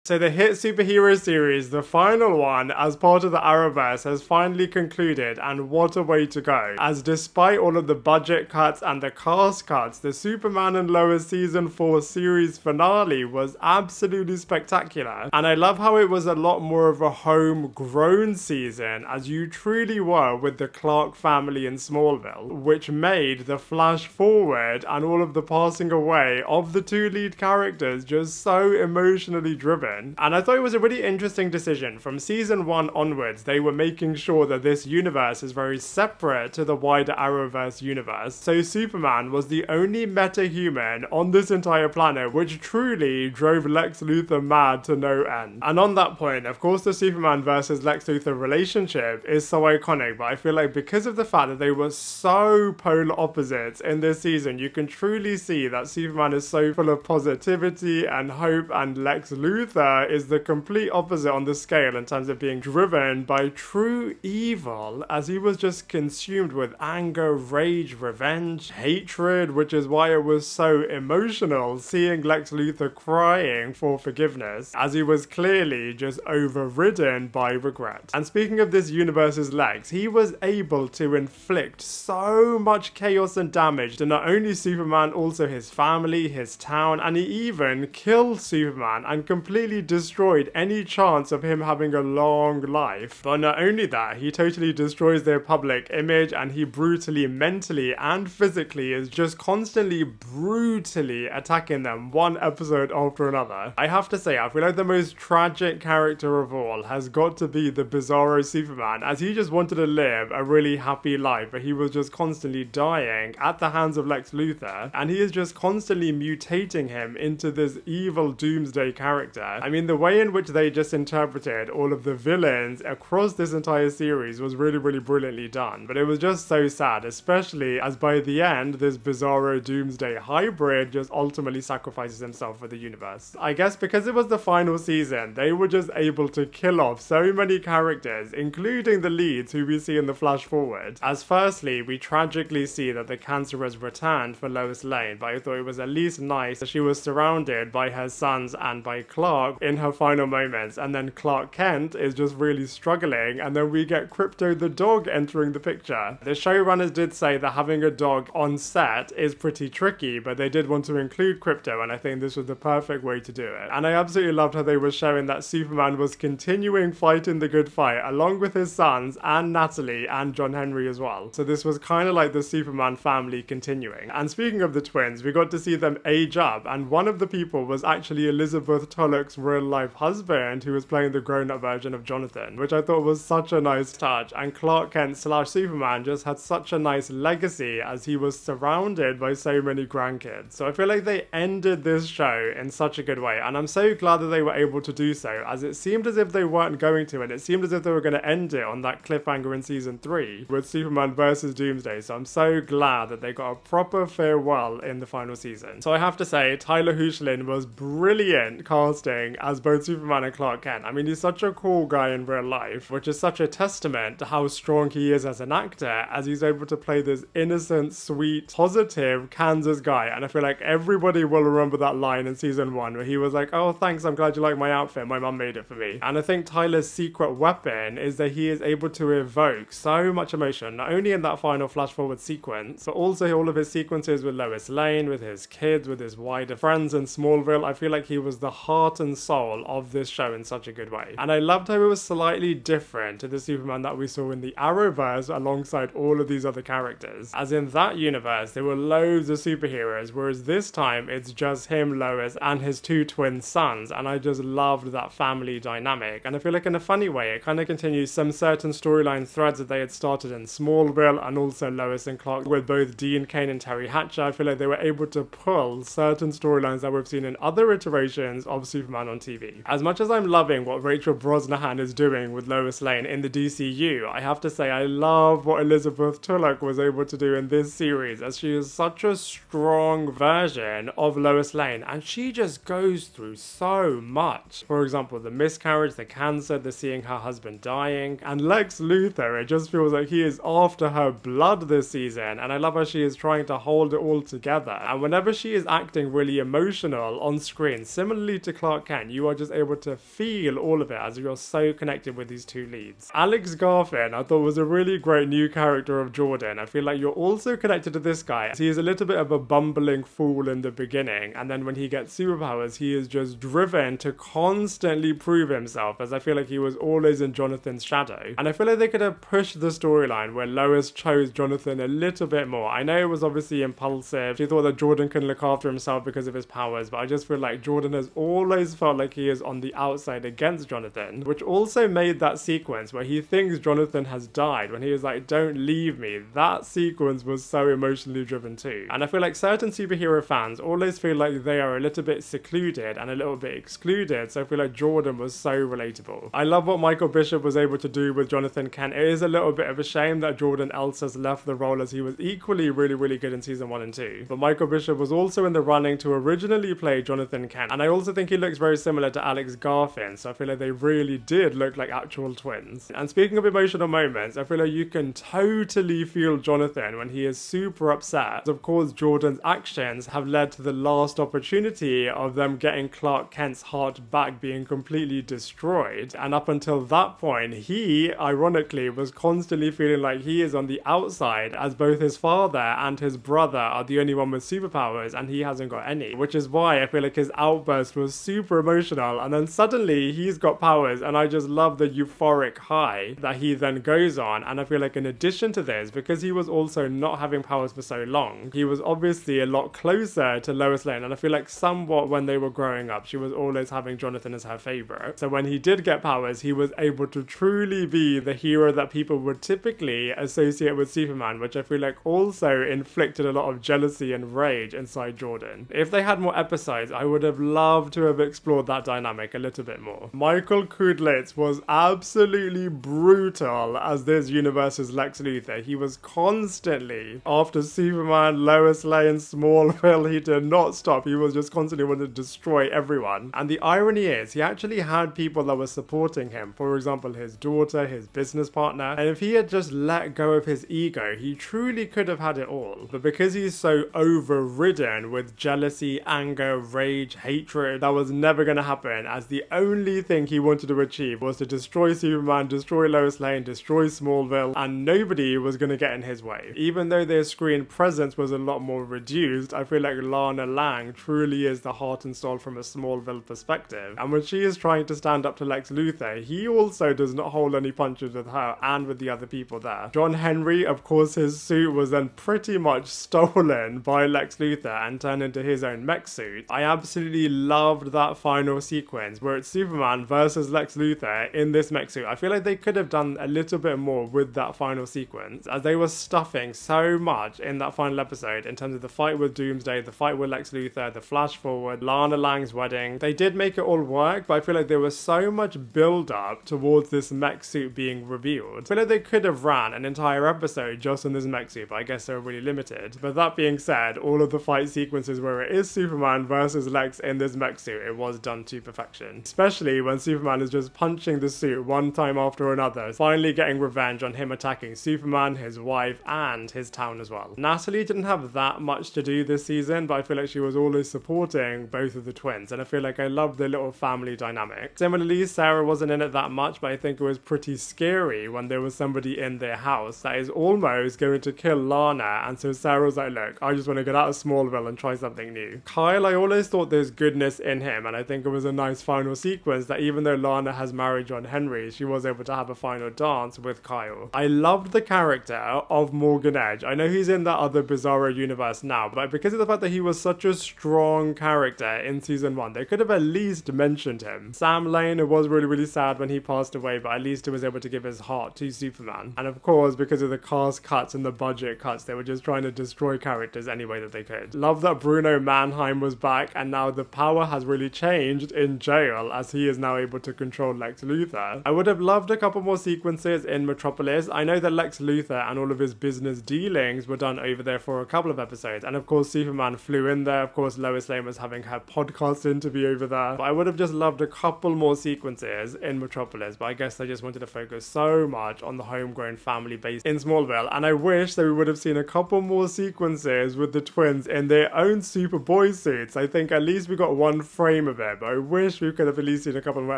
So the hit superhero series, the final one as part of the Arrowverse, has finally concluded, and what a way to go. As despite all of the budget cuts and the cast cuts, the Superman and Lois season 4 series finale was absolutely spectacular. And I love how it was a lot more of a homegrown season, as you truly were with the Clark family in Smallville, which made the flash forward and all of the passing away of the two lead characters just so emotionally driven. And I thought it was a really interesting decision. From season 1 onwards, they were making sure that this universe is very separate to the wider Arrowverse universe. So Superman was the only meta-human on this entire planet, which truly drove Lex Luthor mad to no end. And on that point, of course, the Superman versus Lex Luthor relationship is so iconic, but I feel like because of the fact that they were so polar opposites in this season, you can truly see that Superman is so full of positivity and hope, and Lex Luthor is the complete opposite on the scale in terms of being driven by true evil, as he was just consumed with anger, rage, revenge, hatred, which is why it was so emotional seeing Lex Luthor crying for forgiveness, as he was clearly just overridden by regret. And speaking of this universe's Lex, he was able to inflict so much chaos and damage to not only Superman, also his family, his town, and he even killed Superman and completely destroyed any chance of him having a long life. But not only that, he totally destroys their public image, and he brutally, mentally and physically is just constantly brutally attacking them one episode after another. I have to say, I feel like the most tragic character of all has got to be the Bizarro Superman, as he just wanted to live a really happy life, but he was just constantly dying at the hands of Lex Luthor, and he is just constantly mutating him into this evil doomsday character. I mean, the way in which they just interpreted all of the villains across this entire series was really, really brilliantly done. But it was just so sad, especially as by the end, this Bizarro Doomsday hybrid just ultimately sacrifices himself for the universe. I guess because it was the final season, they were just able to kill off so many characters, including the leads who we see in the flash forward. As firstly, we tragically see that the cancer has returned for Lois Lane, but I thought it was at least nice that she was surrounded by her sons and by Clark in her final moments, and then Clark Kent is just really struggling, and then we get Krypto the dog entering the picture. The showrunners did say that having a dog on set is pretty tricky, but they did want to include Krypto, and I think this was the perfect way to do it. And I absolutely loved how they were showing that Superman was continuing fighting the good fight along with his sons and Natalie and John Henry as well. So this was kind of like the Superman family continuing. And speaking of the twins, we got to see them age up, and one of the people was actually Elizabeth Tulloch's real life husband, who was playing the grown-up version of Jonathan, which I thought was such a nice touch. And Clark Kent / Superman just had such a nice legacy, as he was surrounded by so many grandkids. So I feel like they ended this show in such a good way, and I'm so glad that they were able to do so, as it seemed as if they weren't going to, and it seemed as if they were going to end it on that cliffhanger in season 3 with Superman versus Doomsday. So I'm so glad that they got a proper farewell in the final season. So I have to say, Tayler Hoechlin was brilliant casting as both Superman and Clark Kent. I mean, he's such a cool guy in real life, which is such a testament to how strong he is as an actor, as he's able to play this innocent, sweet, positive Kansas guy. And I feel like everybody will remember that line in season 1 where he was like, "Oh, thanks, I'm glad you like my outfit, my mum made it for me." And I think Tyler's secret weapon is that he is able to evoke so much emotion, not only in that final flash forward sequence, but also all of his sequences with Lois Lane, with his kids, with his wider friends in Smallville. I feel like he was the heart and soul of this show in such a good way. And I loved how it was slightly different to the Superman that we saw in the Arrowverse alongside all of these other characters. As in that universe, there were loads of superheroes, whereas this time it's just him, Lois, and his 2 twin sons, and I just loved that family dynamic. And I feel like in a funny way, it kind of continues some certain storyline threads that they had started in Smallville, and also Lois and Clark with both Dean Cain and Terry Hatcher. I feel like they were able to pull certain storylines that we've seen in other iterations of Superman on TV. As much as I'm loving what Rachel Brosnahan is doing with Lois Lane in the DCU, I have to say I love what Elizabeth Tulloch was able to do in this series, as she is such a strong version of Lois Lane, and she just goes through so much. For example, the miscarriage, the cancer, the seeing her husband dying, and Lex Luthor, it just feels like he is after her blood this season, and I love how she is trying to hold it all together. And whenever she is acting really emotional on screen, similarly to Clark Kent, you are just able to feel all of it as you're so connected with these two leads. Alex Garfin, I thought was a really great new character of Jordan. I feel like you're also connected to this guy. He is a little bit of a bumbling fool in the beginning, and then when he gets superpowers, he is just driven to constantly prove himself, as I feel like he was always in Jonathan's shadow. And I feel like they could have pushed the storyline where Lois chose Jonathan a little bit more. I know it was obviously impulsive. She thought that Jordan couldn't look after himself because of his powers, but I just feel like Jordan has always felt like he is on the outside against Jonathan, which also made that sequence where he thinks Jonathan has died, when he is like, don't leave me. That sequence was so emotionally driven too. And I feel like certain superhero fans always feel like they are a little bit secluded and a little bit excluded, so I feel like Jordan was so relatable. I love what Michael Bishop was able to do with Jonathan Kent. It is a little bit of a shame that Jordan Elsass left the role, as he was equally really good in season 1 and 2. But Michael Bishop was also in the running to originally play Jonathan Kent, and I also think he looks very similar to Alex Garfin, so I feel like they really did look like actual twins. And speaking of emotional moments, I feel like you can totally feel Jonathan when he is super upset. Of course, Jordan's actions have led to the last opportunity of them getting Clark Kent's heart back being completely destroyed, and up until that point, he, ironically, was constantly feeling like he is on the outside, as both his father and his brother are the only one with superpowers and he hasn't got any, which is why I feel like his outburst was super emotional, and then suddenly he's got powers, and I just love the euphoric high that he then goes on. And I feel like in addition to this, because he was also not having powers for so long, he was obviously a lot closer to Lois Lane, and I feel like somewhat when they were growing up, she was always having Jonathan as her favorite. So when he did get powers, he was able to truly be the hero that people would typically associate with Superman, which I feel like also inflicted a lot of jealousy and rage inside Jordan. If they had more episodes, I would have loved to have explored that dynamic a little bit more. Michael Kudlitz was absolutely brutal as this universe's Lex Luthor. He was constantly after Superman, Lois Lane, Smallville. He did not stop. He was just constantly wanting to destroy everyone. And the irony is, he actually had people that were supporting him. For example, his daughter, his business partner. And if he had just let go of his ego, he truly could have had it all. But because he's so overridden with jealousy, anger, rage, hatred, that was never going to happen, as the only thing he wanted to achieve was to destroy Superman, destroy Lois Lane, destroy Smallville, and nobody was going to get in his way. Even though their screen presence was a lot more reduced, I feel like Lana Lang truly is the heart and soul from a Smallville perspective. And when she is trying to stand up to Lex Luthor, he also does not hold any punches with her and with the other people there. John Henry, of course, his suit was then pretty much stolen by Lex Luthor and turned into his own mech suit. I absolutely loved that final sequence where it's Superman versus Lex Luthor in this mech suit. I feel like they could have done a little bit more with that final sequence, as they were stuffing so much in that final episode in terms of the fight with Doomsday, the fight with Lex Luthor, the flash forward, Lana Lang's wedding. They did make it all work, but I feel like there was so much build up towards this mech suit being revealed. I feel like they could have ran an entire episode just on this mech suit, but I guess they were really limited. But that being said, all of the fight sequences where it is Superman versus Lex in this mech suit, it was done to perfection. Especially when Superman is just punching the suit one time after another, finally getting revenge on him attacking Superman, his wife, and his town as well. Natalie didn't have that much to do this season, but I feel like she was always supporting both of the twins, and I feel like I loved their little family dynamic. Similarly, Sarah wasn't in it that much, but I think it was pretty scary when there was somebody in their house that is almost going to kill Lana, and so Sarah was like, look, I just want to get out of Smallville and try something new. Kyle, I always thought there's goodness in him, and I think it was a nice final sequence that even though Lana has married John Henry, she was able to have a final dance with Kyle. I loved the character of Morgan Edge. I know he's in that other Bizarro universe now, but because of the fact that he was such a strong character in season 1, they could have at least mentioned him. Sam Lane, it was really sad when he passed away, but at least he was able to give his heart to Superman. And of course, because of the cast cuts and the budget cuts, they were just trying to destroy characters any way that they could. Love that Bruno Mannheim was back, and now the power has really changed in jail, as he is now able to control Lex Luthor. I would have loved a couple more sequences in Metropolis. I know that Lex Luthor and all of his business dealings were done over there for a couple of episodes, and of course Superman flew in there. Of course Lois Lane was having her podcast interview over there, but I would have just loved a couple more sequences in Metropolis, but I guess I just wanted to focus so much on the homegrown family base in Smallville, and I wish that we would have seen a couple more sequences with the twins in their own Superboy suits. I think at least we got one frame of it, but I wish we could have at least seen a couple more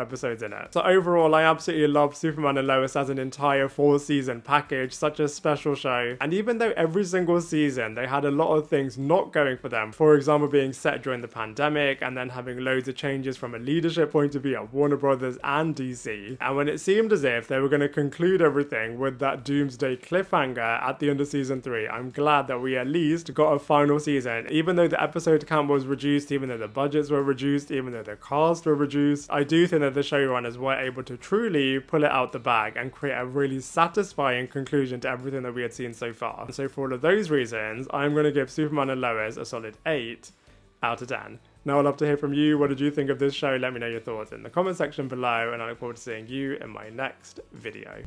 episodes in it. So overall, I absolutely loved Superman and Lois as an entire 4-season package, such a special show. And even though every single season they had a lot of things not going for them, for example being set during the pandemic and then having loads of changes from a leadership point of view at Warner Brothers and DC, and when it seemed as if they were going to conclude everything with that doomsday cliffhanger at the end of season 3, I'm glad that we at least got a final season. Even though the episode count was reduced, even though the budgets were reduced, even though the cast were reduced, I do think that the showrunners were able to truly pull it out the bag and create a really satisfying conclusion to everything that we had seen so far. And so for all of those reasons, I'm going to give Superman and Lois a solid 8 out of 10. Now I'd love to hear from you. What did you think of this show? Let me know your thoughts in the comment section below, and I look forward to seeing you in my next video.